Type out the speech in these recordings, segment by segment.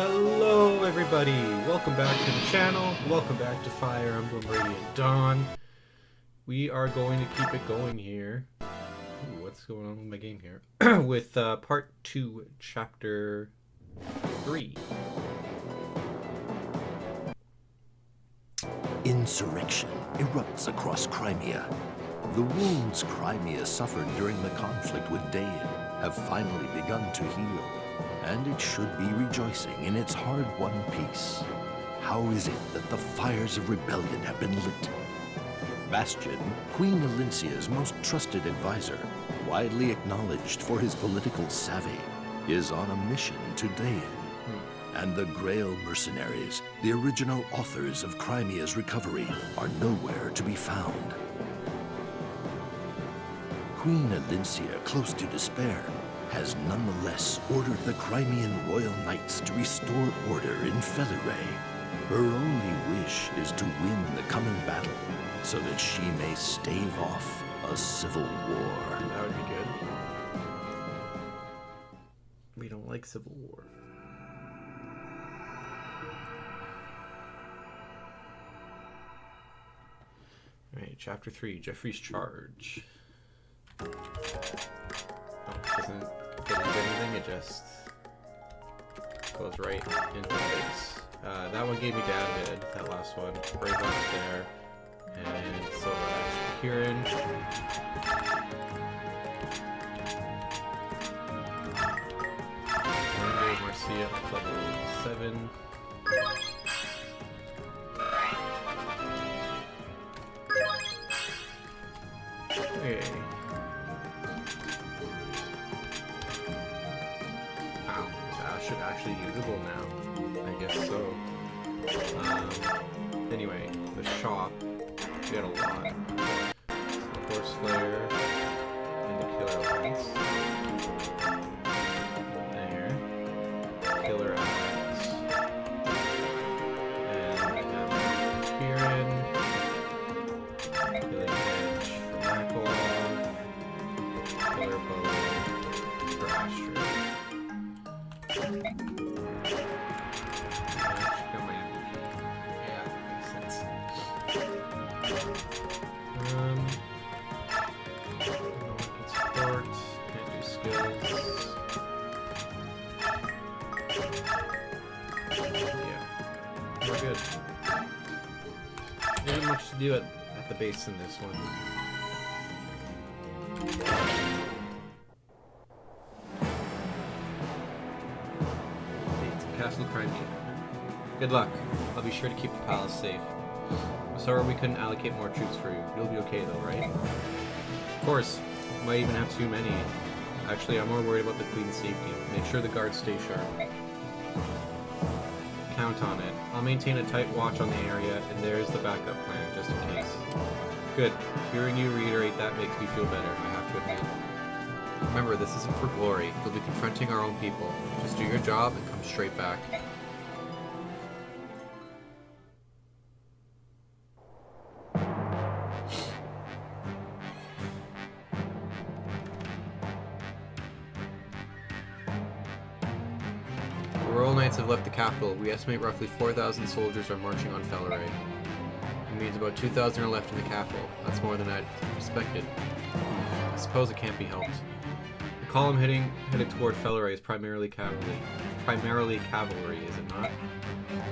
Hello everybody, welcome back to the channel, welcome back to Fire Emblem Radiant Dawn. We are going to keep it going here. Ooh, what's going on with my game here? With part 2, chapter 3. Insurrection erupts across Crimea. The wounds Crimea suffered during the conflict with Dain have finally begun to heal, and it should be rejoicing in its hard-won peace. How is it that the fires of rebellion have been lit? Bastion, Queen Elincia's most trusted advisor, widely acknowledged for his political savvy, is on a mission to Dain. And the Grail mercenaries, the original authors of Crimea's recovery, are nowhere to be found. Queen Elincia, close to despair, has nonetheless ordered the Crimean Royal Knights to restore order in Felleray. Her only wish is to win the coming battle, so that she may stave off a civil war. That would be good. We don't like civil war. Alright, chapter 3, Geoffrey's charge. Oh, doesn't get into anything, it just goes right into the base. That one gave me down good, that last one. Brave One's there. And so Kieran. Marcia up level 7. Okay. Wow, this Ash should actually usable now. I guess so. Anyway, the shop. We got a lot. The Horse Slayer and the Killer Lance. There. Killer Axe. And I have Kieran. Killing Edge for Makalov. Killer Bow for Astrid. Do it at the base in this one. Castle Crimea. Good luck. I'll be sure to keep the palace safe. I'm sorry we couldn't allocate more troops for you. You'll be okay though, right? Of course. Might even have too many. Actually, I'm more worried about the Queen's safety. Make sure the guards stay sharp. Count on it. I'll maintain a tight watch on the area, and there's the backup plan, just in case. Good. Hearing you reiterate that makes me feel better, I have to admit. Remember, this isn't for glory. You'll be confronting our own people. Just do your job and come straight back. Have left the capital. We estimate roughly 4,000 soldiers are marching on Felleray. It means about 2,000 are left in the capital. That's more than I'd expected. I suppose it can't be helped. The column headed toward Felleray is primarily cavalry. Primarily cavalry, is it not?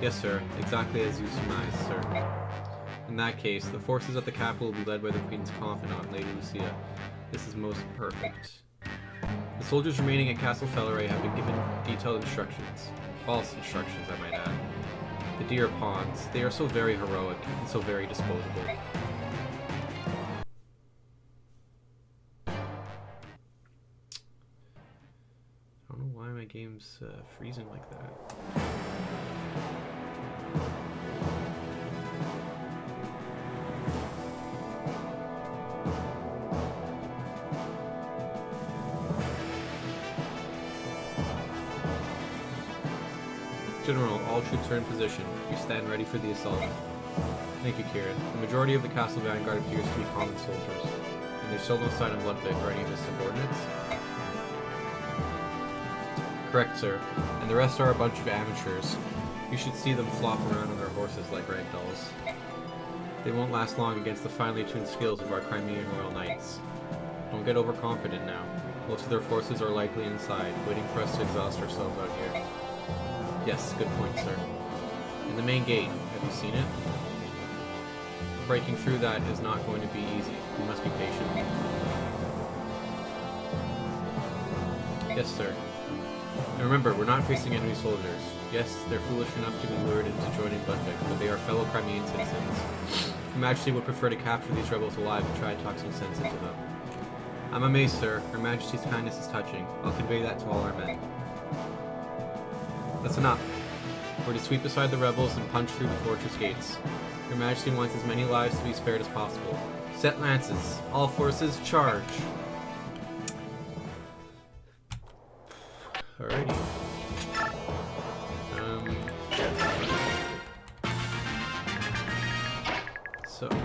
Yes, sir. Exactly as you surmised, sir. In that case, the forces at the capital will be led by the Queen's confidant, Lady Lucia. This is most perfect. The soldiers remaining at Castle Felleray have been given detailed instructions. False instructions, I might add. The dear pawns, they are so very heroic and so very disposable. I don't know why my game's freezing like that. General, all troops are in position. We stand ready for the assault. Thank you, Kieran. The majority of the castle vanguard appears to be common soldiers, and there's still no sign of Ludwig or any of his subordinates. Correct, sir. And the rest are a bunch of amateurs. You should see them flop around on their horses like rag dolls. They won't last long against the finely tuned skills of our Crimean Royal Knights. Don't get overconfident now. Most of their forces are likely inside, waiting for us to exhaust ourselves out here. Yes, good point, sir. And the main gate, have you seen it? Breaking through that is not going to be easy. We must be patient. Yes, sir. And remember, we're not facing enemy soldiers. Yes, they're foolish enough to be lured into joining Ludwig, but they are fellow Crimean citizens. Her Majesty would prefer to capture these rebels alive and try to talk some sense into them. I'm amazed, sir. Her Majesty's kindness is touching. I'll convey that to all our men. That's enough. We're to sweep aside the rebels and punch through the fortress gates. Your Majesty wants as many lives to be spared as possible. Set lances. All forces, charge! Alrighty. So... this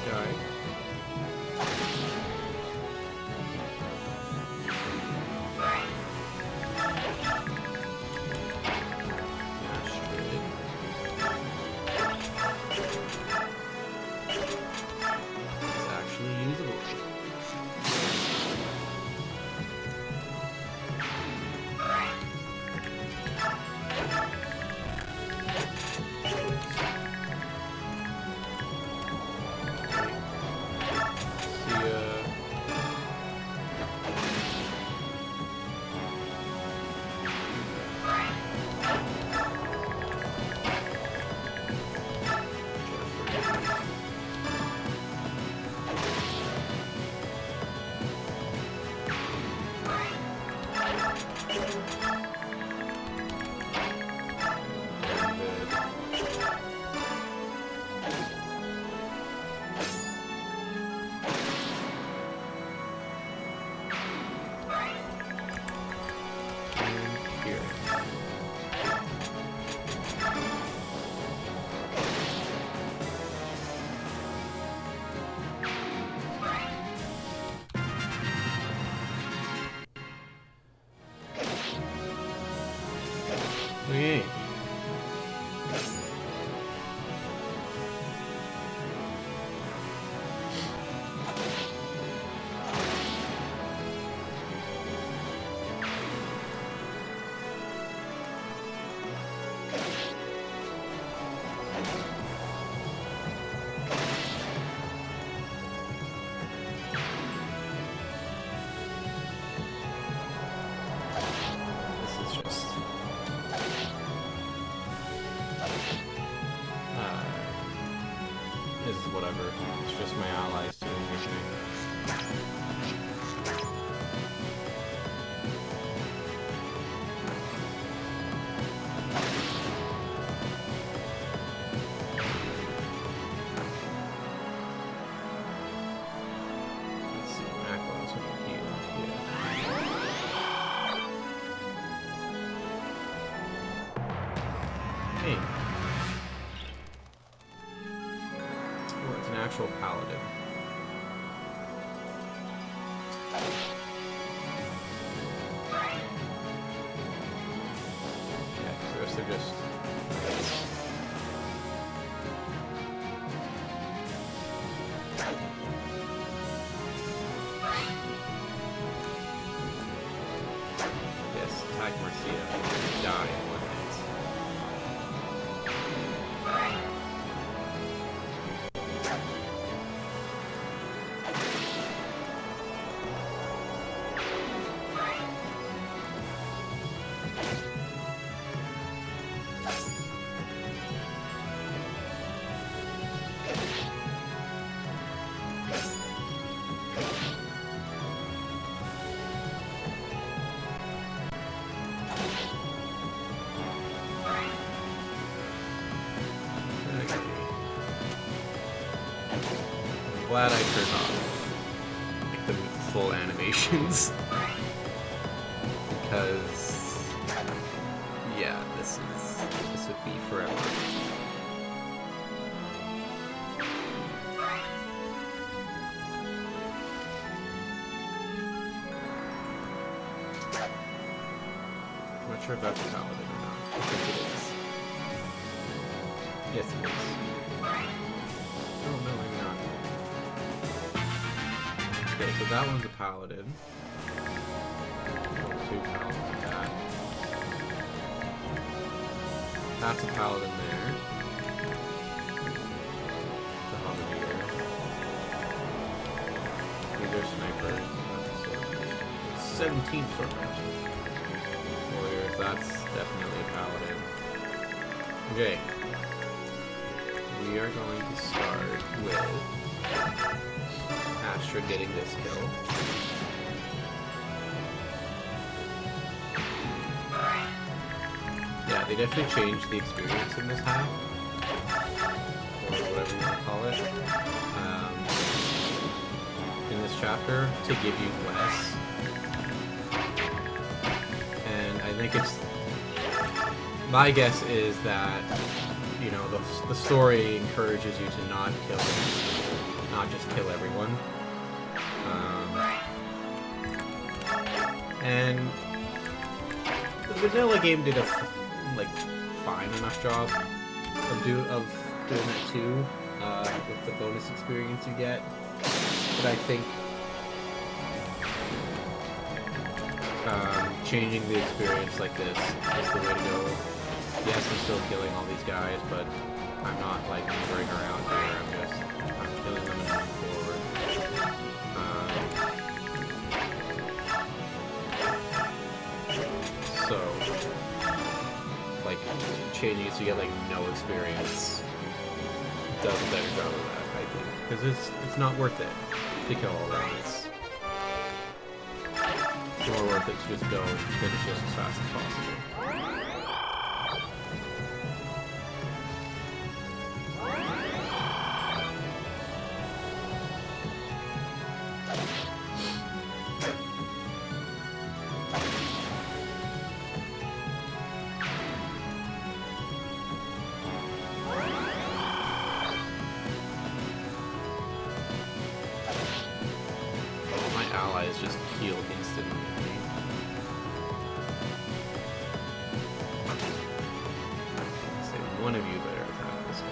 guy. Okay. Whatever. It's just my allies doing their thing. Let's see, Macro's over here. Hey. Actual paladin. Yeah, the rest are just... Yes, attack Marcia. Die in 1 hit. Glad I turned off like the full animations because yeah, this would be forever. sure if that's a paladin or not. I think it is. Yes, it is. Oh, no, maybe not. Okay, so that one's a paladin. Two paladins like that. That's a paladin there. The Halberdier. These are snipers. That's a sword. 17 sword masters. Warriors, that's definitely a paladin. Okay. We are going to start with Astra getting this kill. Yeah, they definitely changed the experience in this high. Or whatever you want to call it. In this chapter to give you less. And I think it's... My guess is that, you know, the story encourages you to not just kill everyone. And the vanilla game did a fine enough job of doing that too, with the bonus experience you get. But I think changing the experience like this is the way to go. Yes, I'm still killing all these guys, but I'm not like hovering around here. I'm killing them and moving forward. So, like, changing it so you get like no experience does a better job of that, I think, because it's not worth it to kill all that. It's more worth it to just go and finish this as fast as possible. Allies just heal instantly. Say one of you better attack this guy.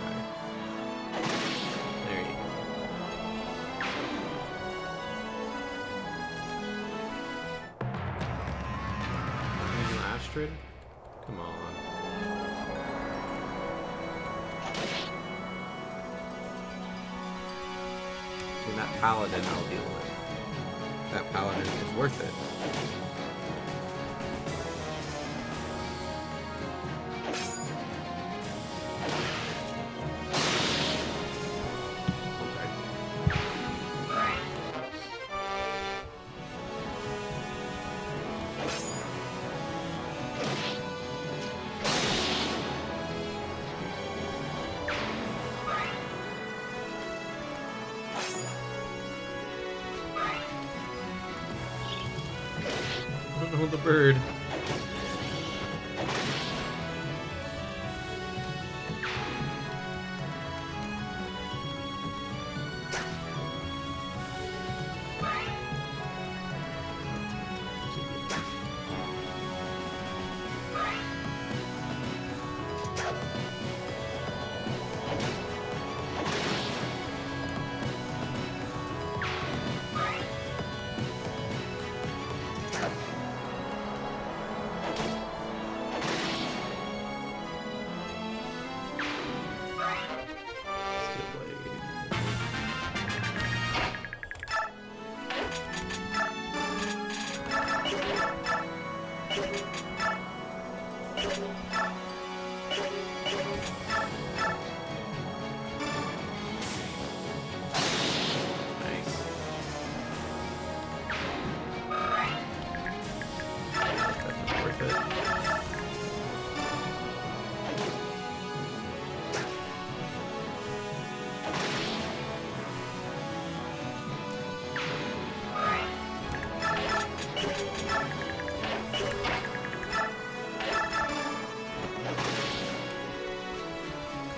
There you go. Using Astrid? Come on. And that paladin I'll deal with. That paladin is worth it. Oh, the bird.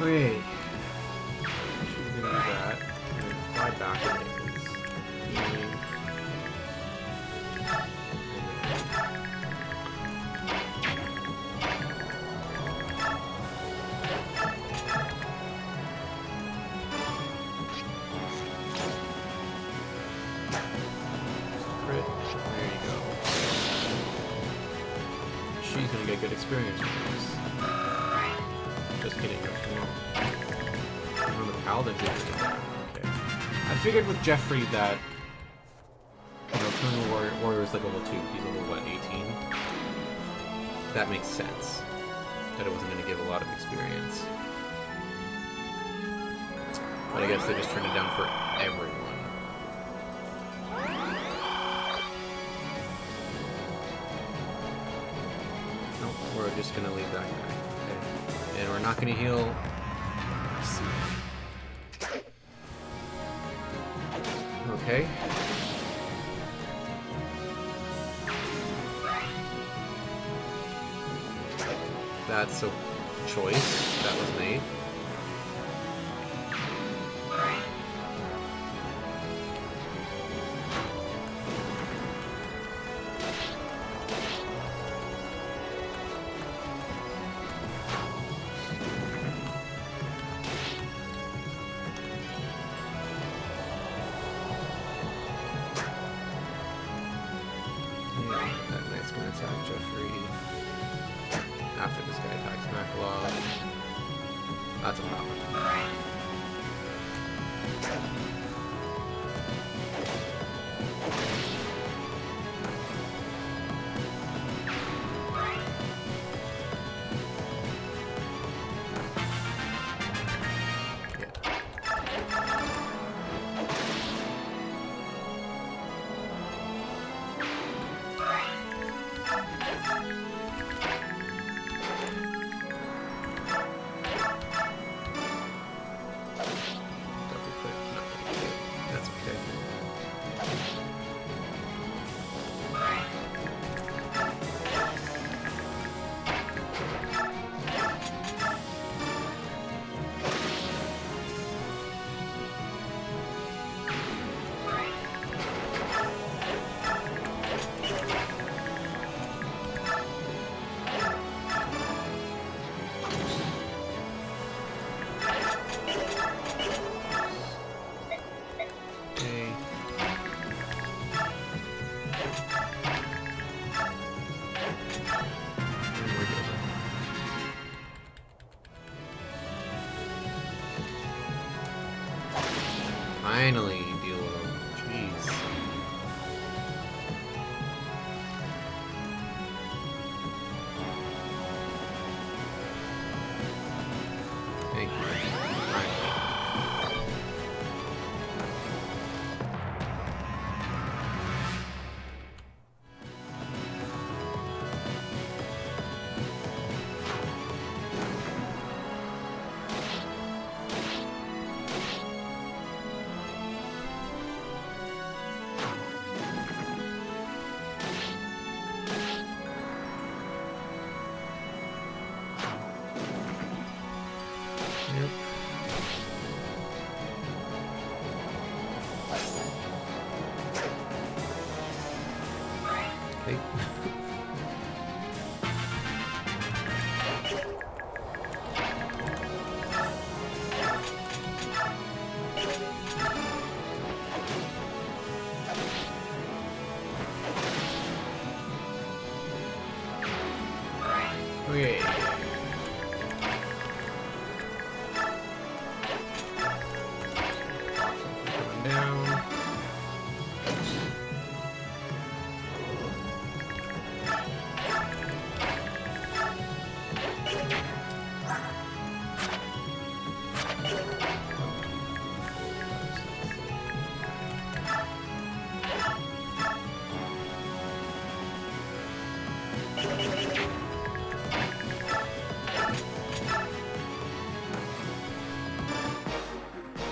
Okay. She's gonna do that. And then fly back a bit. gonna get good experience from this. Just kidding, you won't. Even the paladins are gonna get that. Okay. I figured with Geoffrey that, you know, killing a warrior is like level 2. He's level, what, 18? That makes sense. That it wasn't gonna give a lot of experience. But I guess they just turned it down for everyone. Nope, we're just gonna leave that guy. Okay. And we're not gonna heal. Let's see. Okay. That's a choice that was made. That knight's gonna attack Geoffrey after this guy attacks Macalog. That's a problem. Finally, deal with him. Jeez. Thank you. Finally. Yep. Okay. Okay. Coming down.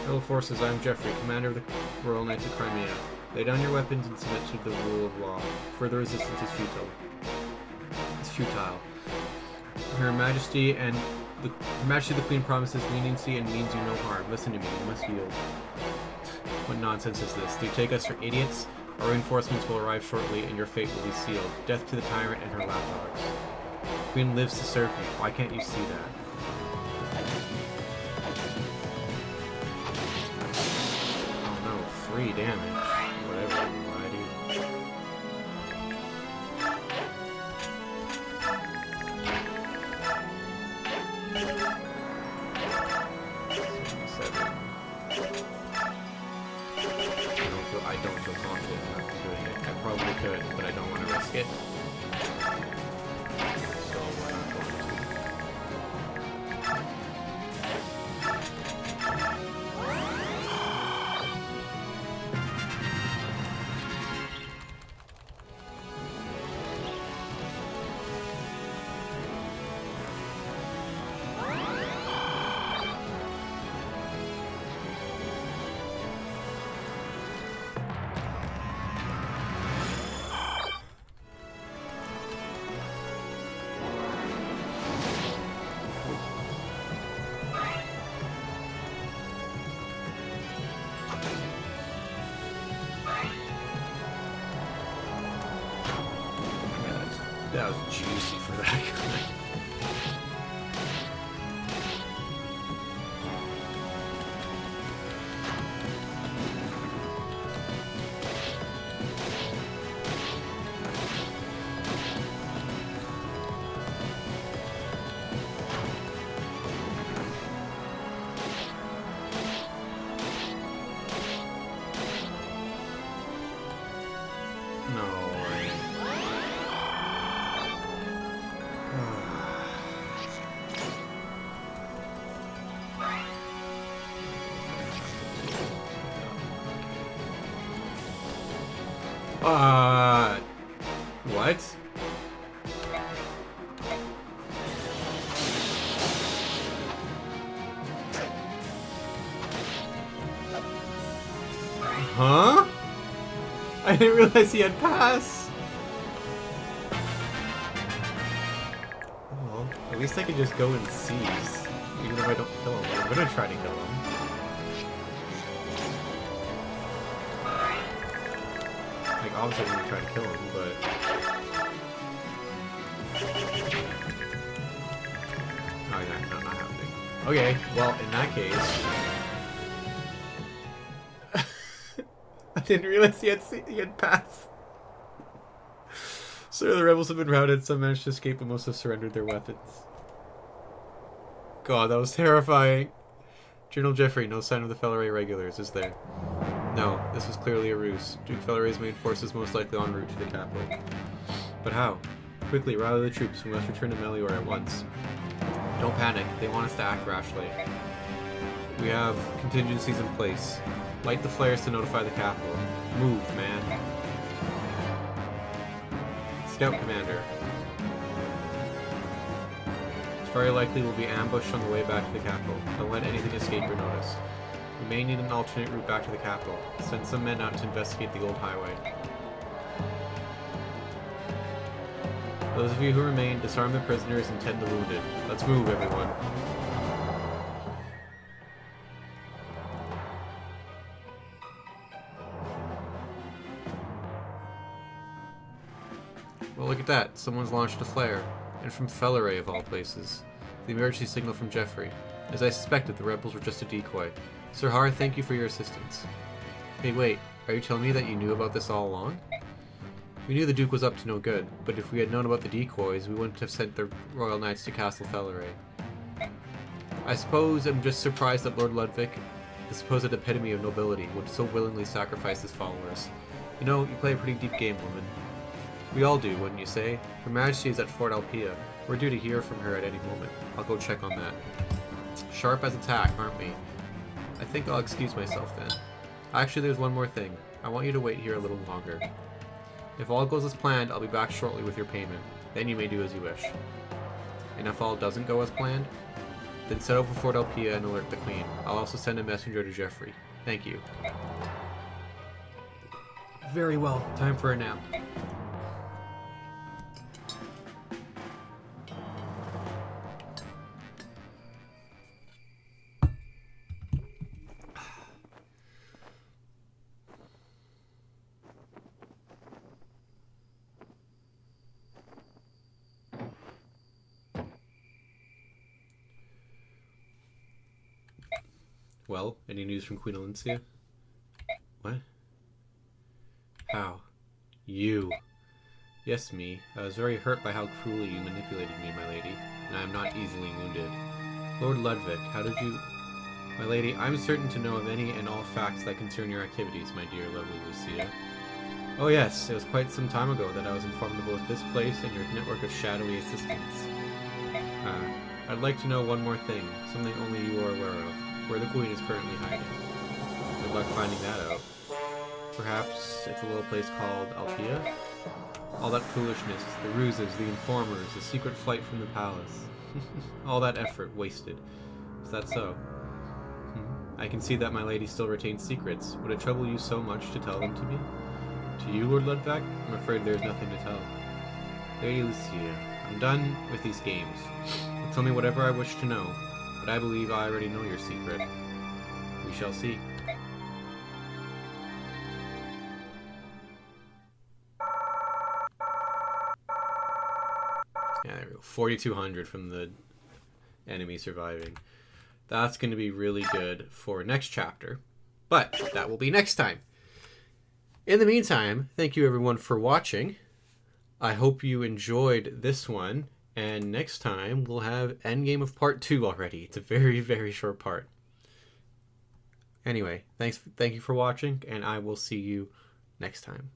Fellow forces, I am Geoffrey, commander of the Royal Knights of Crimea. Lay down your weapons and submit to the rule of law. Further resistance is futile. Her Majesty the Queen promises leniency and means you no harm. Listen to me, you must yield. What nonsense is this? Do you take us for idiots? Our reinforcements will arrive shortly, and your fate will be sealed. Death to the tyrant and her lapdogs. The Queen lives to serve you. Why can't you see that? Oh no, 3 damage. Whatever, why do could, but I don't want to risk it. So we're not going to. That was juicy for that guy. No way. What? Huh? I didn't realize he had pass. Well, at least I can just go and seize, even if I don't kill him. I'm gonna try to kill him. Like, obviously I'm gonna try to kill him, but... Oh, yeah, no, not happening. Okay, well, in that case... I didn't realize he had passed. So the rebels have been routed, some managed to escape, but most have surrendered their weapons. God, that was terrifying. General Geoffrey, no sign of the Felleray regulars, is there? No, this was clearly a ruse. Duke Felleray's main force is most likely en route to the capital. But how? Quickly, rally the troops. We must return to Melior at once. Don't panic. They want us to act rashly. We have contingencies in place. Light the flares to notify the capital. Move, man. Scout Commander. It's very likely we'll be ambushed on the way back to the capital. Don't let anything escape your notice. We may need an alternate route back to the capital. Send some men out to investigate the old highway. Those of you who remain, disarm the prisoners and tend the wounded. Let's move, everyone. Well, look at that. Someone's launched a flare. And from Felleray, of all places. The emergency signal from Geoffrey. As I suspected, the rebels were just a decoy. Sir Har, thank you for your assistance. Hey, wait. Are you telling me that you knew about this all along? We knew the Duke was up to no good, but if we had known about the decoys, we wouldn't have sent the Royal Knights to Castle Felleray. I suppose I'm just surprised that Lord Ludwig, the supposed epitome of nobility, would so willingly sacrifice his followers. You know, you play a pretty deep game, woman. We all do, wouldn't you say? Her Majesty is at Fort Alpia. We're due to hear from her at any moment. I'll go check on that. Sharp as a tack, aren't we? I think I'll excuse myself then. Actually, there's one more thing. I want you to wait here a little longer. If all goes as planned, I'll be back shortly with your payment. Then you may do as you wish. And if all doesn't go as planned, then set over Fort Alpia and alert the Queen. I'll also send a messenger to Geoffrey. Thank you. Very well. Time for a nap. Well, any news from Queen Alicia? What? How? You. Yes, me. I was very hurt by how cruelly you manipulated me, my lady, and I am not easily wounded. Lord Ludwig, how did you... My lady, I'm certain to know of any and all facts that concern your activities, my dear, lovely Lucia. Oh yes, it was quite some time ago that I was informed of both this place and your network of shadowy assistants. I'd like to know one more thing, something only you are aware of, where the Queen is currently hiding. Good luck finding that out. Perhaps it's a little place called Altea? All that foolishness, the ruses, the informers, the secret flight from the palace. All that effort wasted. Is that so? I can see that my lady still retains secrets. Would it trouble you so much to tell them to me? To you, Lord Ludwig? I'm afraid there's nothing to tell. Lady Lucia, I'm done with these games. Tell me whatever I wish to know, but I believe I already know your secret. We shall see. Yeah, there we go. 4,200 from the enemy surviving. That's going to be really good for next chapter, but that will be next time. In the meantime, thank you everyone for watching. I hope you enjoyed this one, and next time we'll have Endgame of Part 2 already. It's a very, very short part. Anyway, thank you for watching, and I will see you next time.